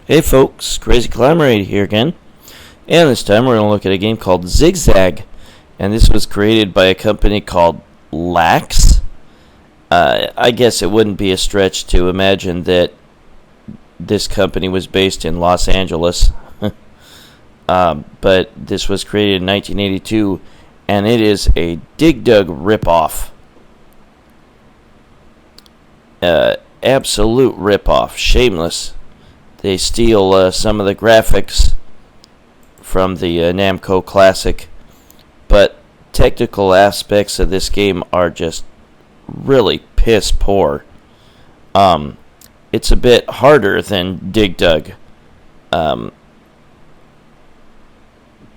Hey folks, Crazy Climber here again, and this time we're going to look at a game called Zig Zag, and this was created by a company called LAX. I guess it wouldn't be a stretch to imagine that this company was based in Los Angeles, but this was created in 1982, and it is a Dig Dug ripoff. Absolute ripoff, shameless. They steal some of the graphics from the Namco Classic, but technical aspects of this game are just really piss poor. It's a bit harder than Dig Dug,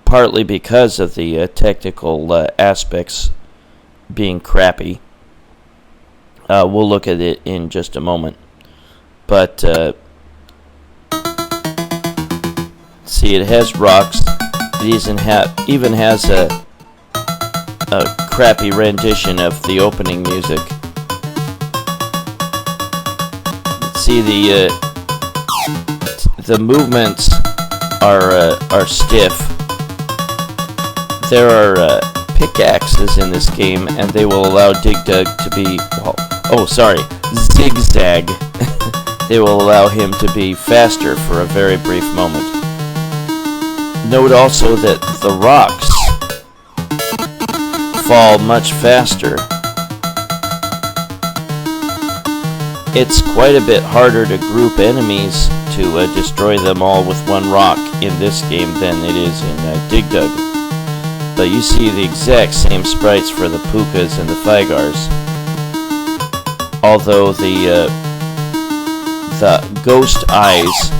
partly because of the technical aspects being crappy. We'll look at it in just a moment, but see, it has rocks. It even has a crappy rendition of the opening music. See, the movements are stiff. There are pickaxes in this game, and they will allow Dig Dug to be Zig Zag. They will allow him to be faster for a very brief moment. Note also that the rocks fall much faster. It's quite a bit harder to group enemies to destroy them all with one rock in this game than it is in Dig Dug. But you see the exact same sprites for the Pookas and the Fygars. Although the ghost eyes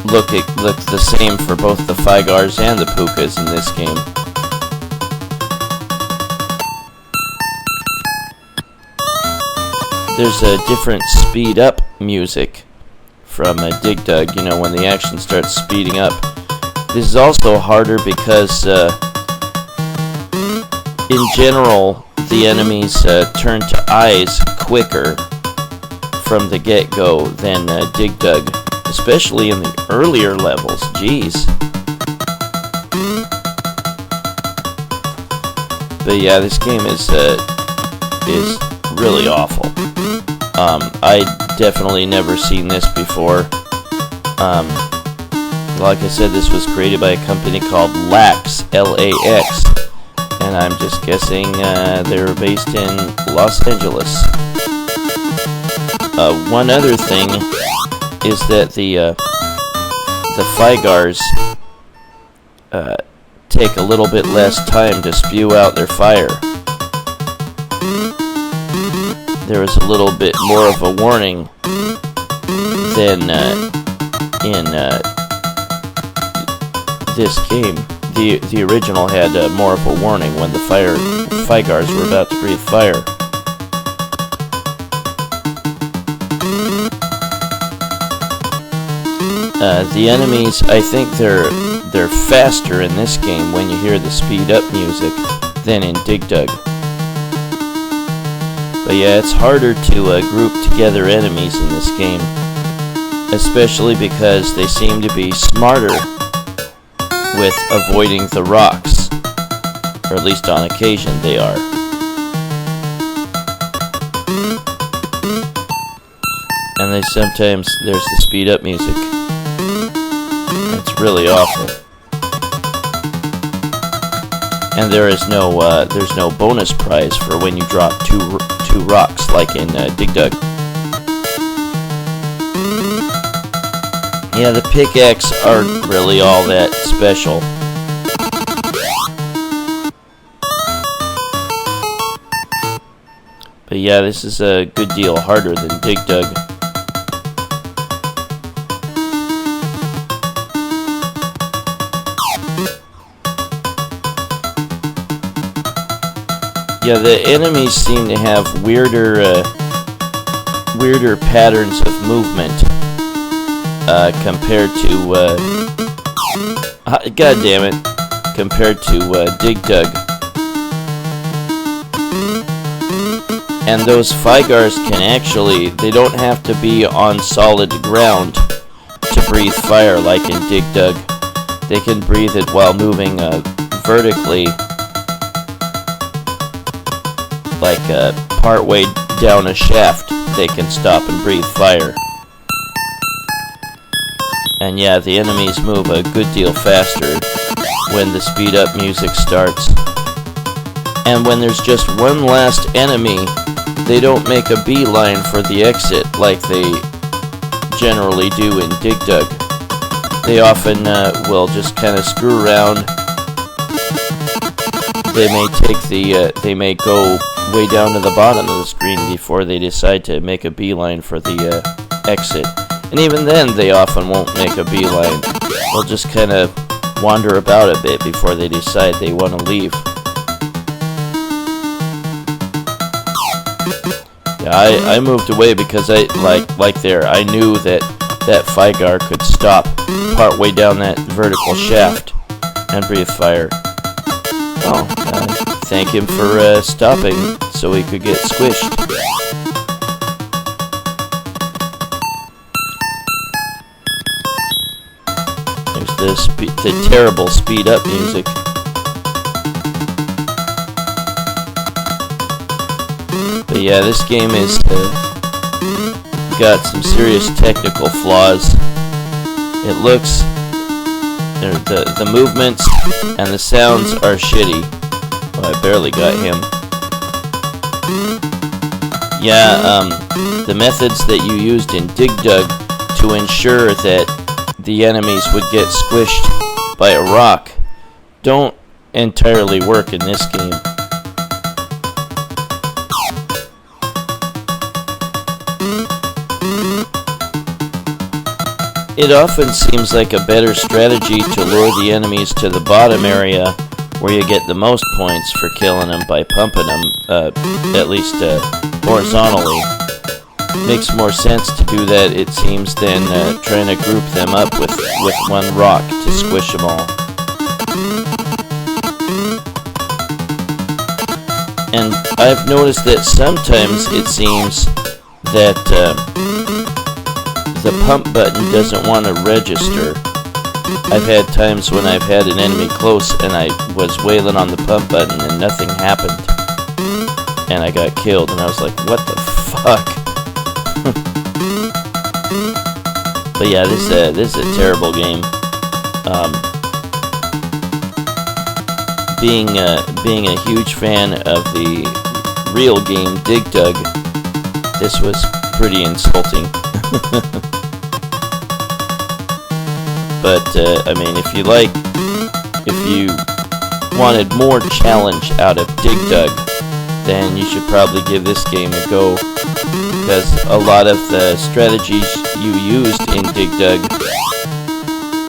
look the same for both the Fygars and the Pookas in this game. There's a different speed up music from Dig Dug, you know, when the action starts speeding up. This is also harder because in general the enemies turn to eyes quicker from the get-go than Dig Dug. Especially in the earlier levels, jeez. But yeah, this game is really awful. I definitely never seen this before. Like I said, this was created by a company called LAX, L-A-X, and I'm just guessing they're based in Los Angeles. One other thing is that the Fygars take a little bit less time to spew out their fire. There is a little bit more of a warning than in this game. The original had more of a warning when the Fygars were about to breathe fire. The enemies, I think they're faster in this game when you hear the speed up music than in Dig Dug. But yeah, it's harder to group together enemies in this game, especially because they seem to be smarter with avoiding the rocks, or at least on occasion they are. And there's the speed up music. It's really awful. And there's no bonus prize for when you drop two rocks like in Dig Dug. Yeah, the pickaxe aren't really all that special. But yeah, this is a good deal harder than Dig Dug. Yeah, the enemies seem to have weirder patterns of movement compared to Dig Dug. And those Fygars they don't have to be on solid ground to breathe fire like in Dig Dug. They can breathe it while moving vertically, like part way down a shaft. They can stop and breathe fire. And yeah, the enemies move a good deal faster when the speed up music starts. And when there's just one last enemy, they don't make a beeline for the exit like they generally do in Dig Dug. They often will just kind of screw around. They may go way down to the bottom of the screen before they decide to make a beeline for the exit. And even then, they often won't make a beeline. They'll just kind of wander about a bit before they decide they want to leave. Yeah, I moved away because I I knew that Fygar could stop part way down that vertical shaft and breathe fire. Oh, thank him for stopping so he could get squished. There's the terrible speed up music. But yeah, this game is got some serious technical flaws. It looks, the movements and the sounds are shitty. Oh, I barely got him. Yeah, the methods that you used in Dig Dug to ensure that the enemies would get squished by a rock don't entirely work in this game. It often seems like a better strategy to lure the enemies to the bottom area where you get the most points for killing them by pumping them, at least horizontally. Makes more sense to do that, it seems, than trying to group them up with one rock to squish them all. And I've noticed that sometimes it seems that the pump button doesn't want to register. I've had times when I've had an enemy close and I was wailing on the pump button and nothing happened. And I got killed and I was like, what the fuck? But yeah, this is a terrible game. Being a huge fan of the real game Dig Dug, this was pretty insulting. But I mean, if you wanted more challenge out of Dig Dug, then you should probably give this game a go, because a lot of the strategies you used in Dig Dug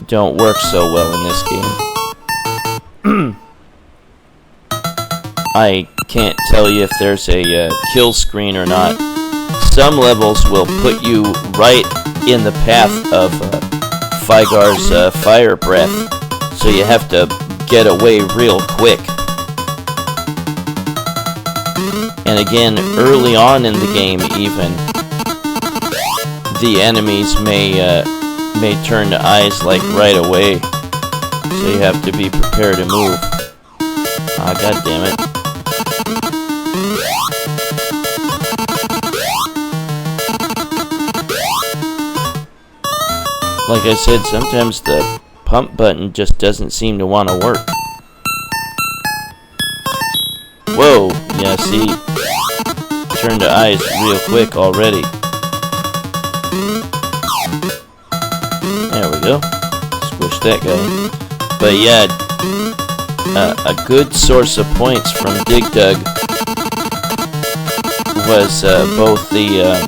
don't work so well in this game. I can't tell you if there's a kill screen or not. Some levels will put you right in the path of Fygar's fire breath, so you have to get away real quick. And again, early on in the game even, the enemies may turn to eyes like right away, so you have to be prepared to move. Ah, god damn it. Like I said, sometimes the pump button just doesn't seem to want to work. Whoa, yeah, see? Turn to eyes real quick already. There we go. Squish that guy. But yeah, a good source of points from Dig Dug was both the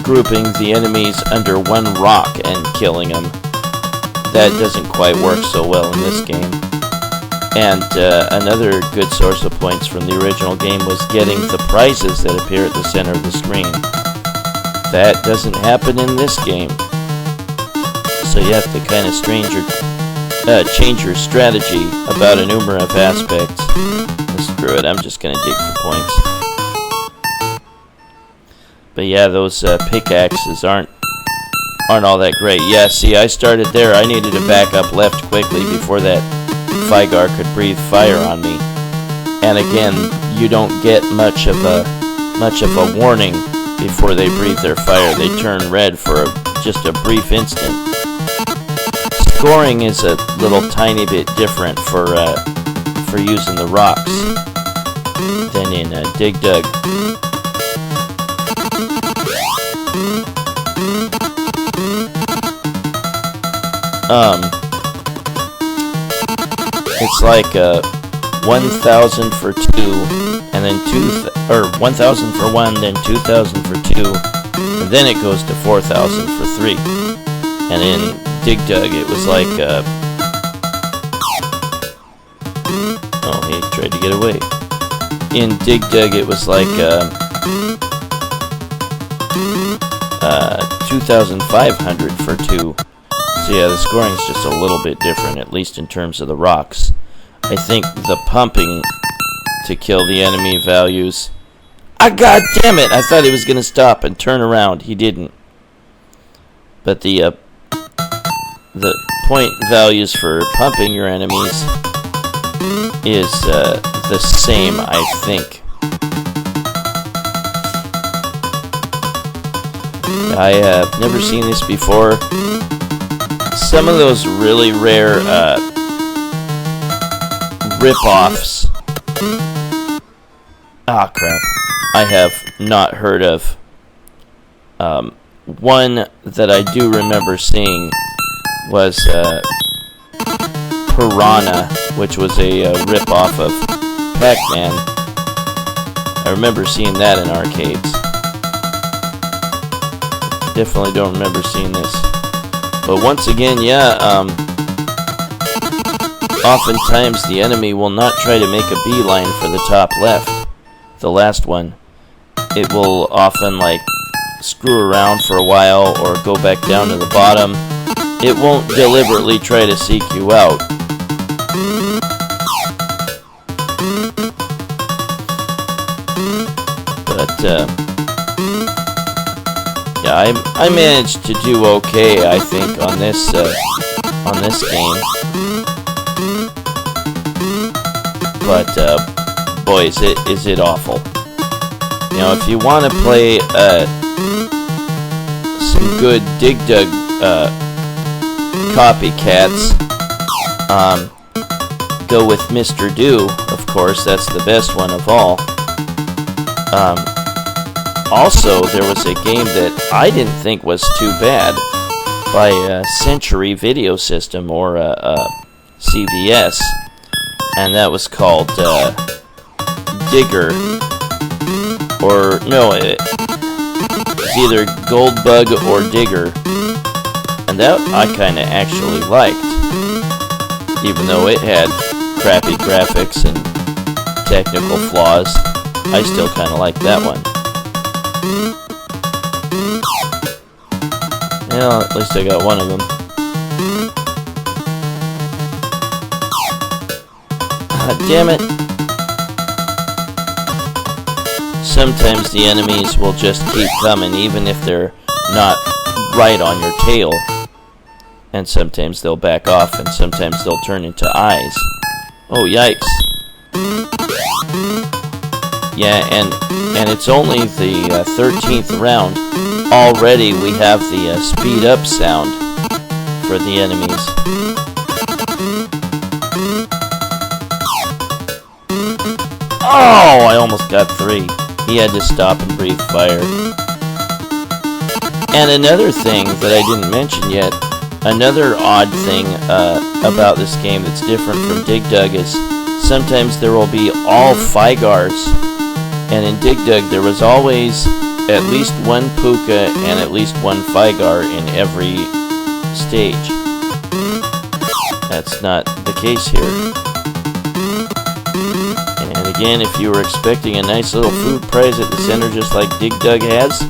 grouping the enemies under one rock and killing them. That doesn't quite work so well in this game. And another good source of points from the original game was getting the prizes that appear at the center of the screen. That doesn't happen in this game. So you have to kind of change your strategy about a number of aspects. Screw it, I'm just going to dig for points. But yeah, those pickaxes aren't all that great. Yeah, see, I started there. I needed to back up left quickly before that Fygar could breathe fire on me. And again, you don't get much of a warning before they breathe their fire. They turn red for just a brief instant. Scoring is a little tiny bit different for using the rocks than in Dig Dug. It's like 1,000 for 2, and then 1,000 for 1, then 2,000 for 2, and then it goes to 4,000 for 3. And in Dig Dug, it was like oh, he tried to get away. In Dig Dug, it was like 2,500 for 2. So yeah, the scoring is just a little bit different, at least in terms of the rocks. I think the pumping to kill the enemy values... Ah, god damn it! I thought he was going to stop and turn around. He didn't. But the point values for pumping your enemies is the same, I think. I have never seen this before. Some of those really rare rip-offs. Ah, crap. I have not heard of. One that I do remember seeing was Piranha, which was a rip-off of Pac-Man. I remember seeing that in arcades. Definitely don't remember seeing this. But once again, yeah, oftentimes the enemy will not try to make a beeline for the top left, the last one. It will often, like, screw around for a while or go back down to the bottom. It won't deliberately try to seek you out. But, yeah, I managed to do okay, I think, on this game. But boy, is it awful. You know, if you want to play some good Dig Dug copycats, go with Mr. Do, of course. That's the best one of all. Also, there was a game that I didn't think was too bad by Century Video System, or CVS, and that was called Digger, or no, it's either Goldbug or Digger, and that I kind of actually liked, even though it had crappy graphics and technical flaws. I still kind of liked that one. Well, at least I got one of them. Ah, damn it. Sometimes the enemies will just keep coming, even if they're not right on your tail. And sometimes they'll back off, and sometimes they'll turn into eyes. Oh, yikes. Yeah, and it's only the 13th round. Already we have the speed up sound for the enemies. Oh, I almost got 3. He had to stop and breathe fire. And another thing that I didn't mention yet, another odd thing about this game that's different from Dig Dug is sometimes there will be all Fygars. And in Dig Dug, there was always at least one Pooka and at least one Fygar in every stage. That's not the case here. And again, if you were expecting a nice little food prize at the center just like Dig Dug has,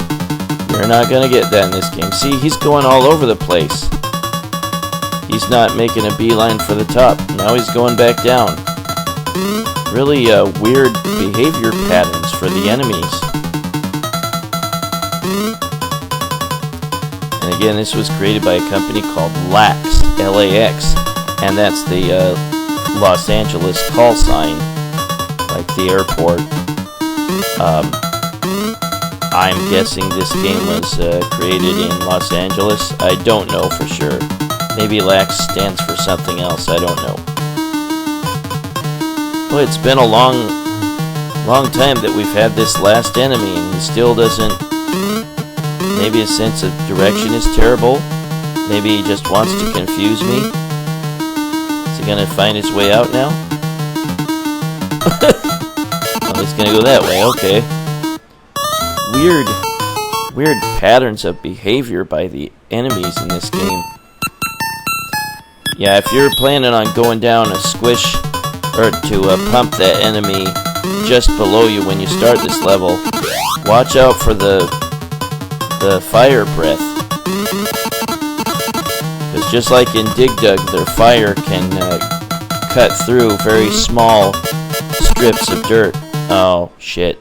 you're not going to get that in this game. See, he's going all over the place. He's not making a beeline for the top. Now he's going back down. Really weird behavior patterns for the enemies. Again, this was created by a company called LAX, L-A-X, and that's the Los Angeles call sign, like the airport. I'm guessing this game was created in Los Angeles. I don't know for sure. Maybe LAX stands for something else. I don't know. Well, it's been a long time that we've had this last enemy, and he still doesn't. Maybe his sense of direction is terrible. Maybe he just wants to confuse me. Is he gonna find his way out now? Oh, he's gonna go that way. Okay. Weird patterns of behavior by the enemies in this game. Yeah, if you're planning on going down a squish or to pump that enemy just below you when you start this level, watch out for the fire breath. Because just like in Dig Dug, their fire can cut through very small strips of dirt. Oh, shit.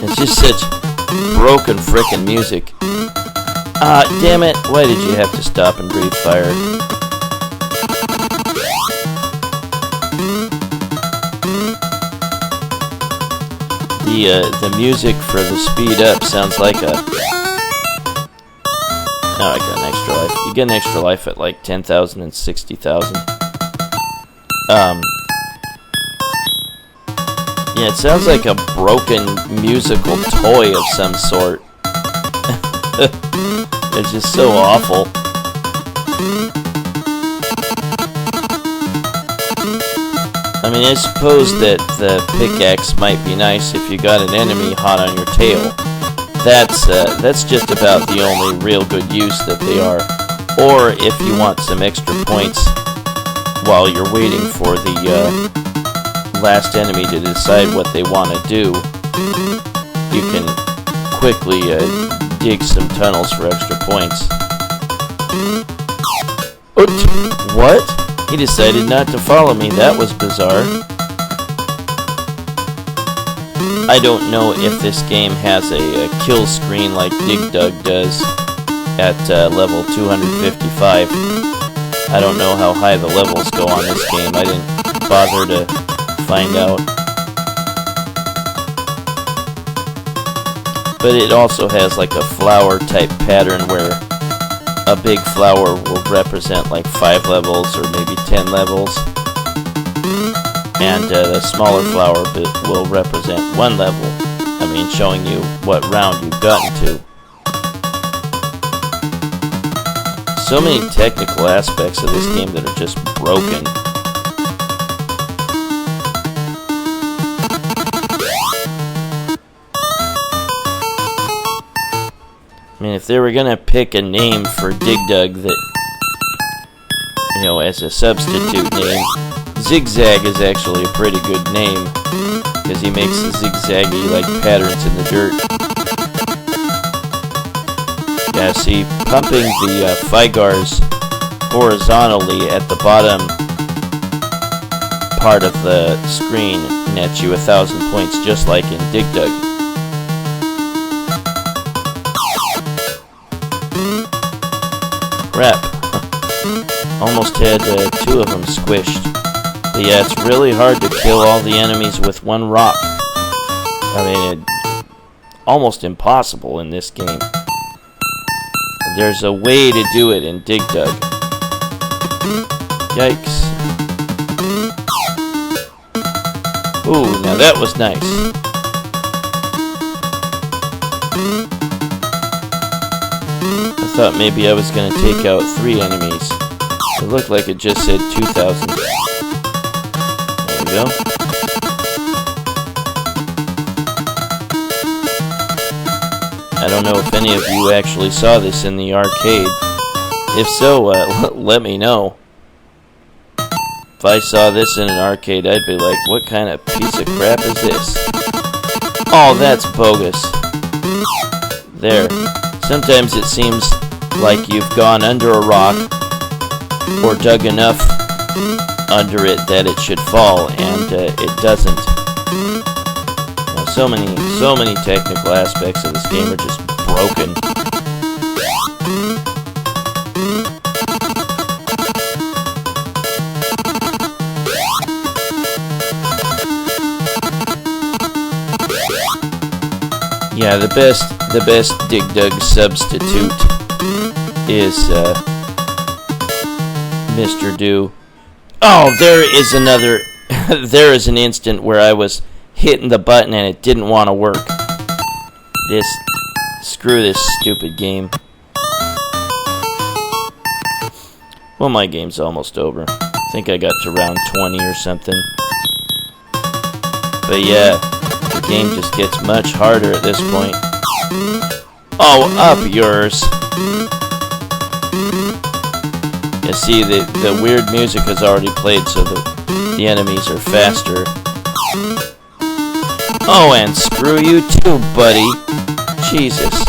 It's just such broken frickin' music. Ah, damn it. Why did you have to stop and breathe fire? The music for the speed up sounds like a... Oh, I got an extra life. You get an extra life at like 10,000 and 60,000. Yeah, it sounds like a broken musical toy of some sort. It's just so awful. I mean, I suppose that the pickaxe might be nice if you got an enemy hot on your tail. That's just about the only real good use that they are. Or if you want some extra points while you're waiting for the last enemy to decide what they want to do, you can quickly dig some tunnels for extra points. What? He decided not to follow me. That was bizarre. I don't know if this game has a kill screen like Dig Dug does at level 255. I don't know how high the levels go on this game. I didn't bother to find out. But it also has like a flower type pattern where a big flower will represent like 5 levels or maybe 10 levels, and the smaller flower will represent 1 level. I mean, showing you what round you've gotten to. So many technical aspects of this game that are just broken. I mean, if they were gonna pick a name for Dig Dug that, you know, as a substitute name, Zig Zag is actually a pretty good name, because he makes the zigzaggy like patterns in the dirt. Yeah, see, pumping the Fygars horizontally at the bottom part of the screen nets you 1,000 points, just like in Dig Dug. Crap. Almost had 2 of them squished. But yeah, it's really hard to kill all the enemies with 1 rock. I mean, almost impossible in this game. There's a way to do it in Dig Dug. Yikes. Ooh, now that was nice. I thought maybe I was going to take out 3 enemies. It looked like it just said 2,000. There we go. I don't know if any of you actually saw this in the arcade. If so, let me know. If I saw this in an arcade, I'd be like, what kind of piece of crap is this? Oh, that's bogus. There. Sometimes it seems like you've gone under a rock or dug enough under it that it should fall, and it doesn't. Now, so many technical aspects of this game are just broken. Yeah, the best Dig Dug substitute is Mr. Do. Oh, there is another. There is an instant where I was hitting the button and it didn't want to work. Screw this stupid game. Well, my game's almost over. I think I got to round 20 or something. But yeah, the game just gets much harder at this point. Oh, up yours. You see, the weird music has already played, so the enemies are faster. Oh, and screw you too, buddy. Jesus.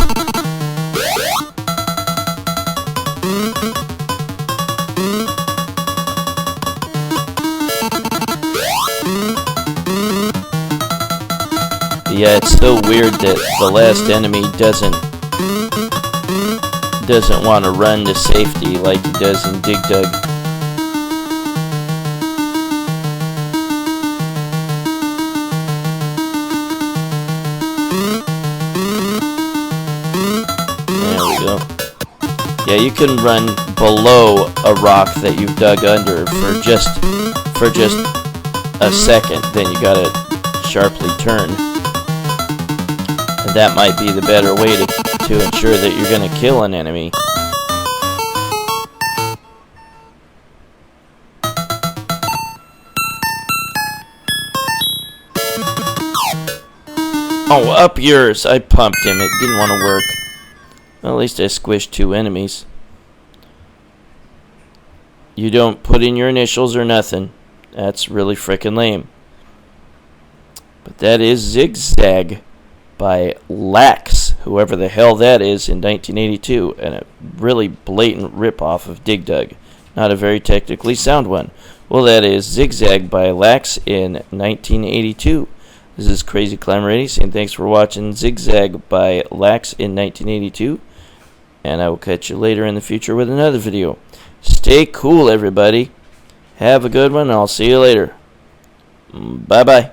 Yeah, it's so weird that the last enemy doesn't want to run to safety like he does in Dig Dug. There we go. Yeah, you can run below a rock that you've dug under for just a second, then you gotta sharply turn. And that might be the better way to ensure that you're going to kill an enemy. Oh, up yours! I pumped him. It didn't want to work. Well, at least I squished two enemies. You don't put in your initials or nothing. That's really frickin' lame. But that is Zig Zag by LAX, whoever the hell that is, in 1982, and a really blatant ripoff of Dig Dug. Not a very technically sound one. Well, that is Zig Zag by LAX in 1982. This is Crazy Climber 80 saying thanks for watching Zig Zag by LAX in 1982, and I will catch you later in the future with another video. Stay cool, everybody. Have a good one, and I'll see you later. Bye-bye.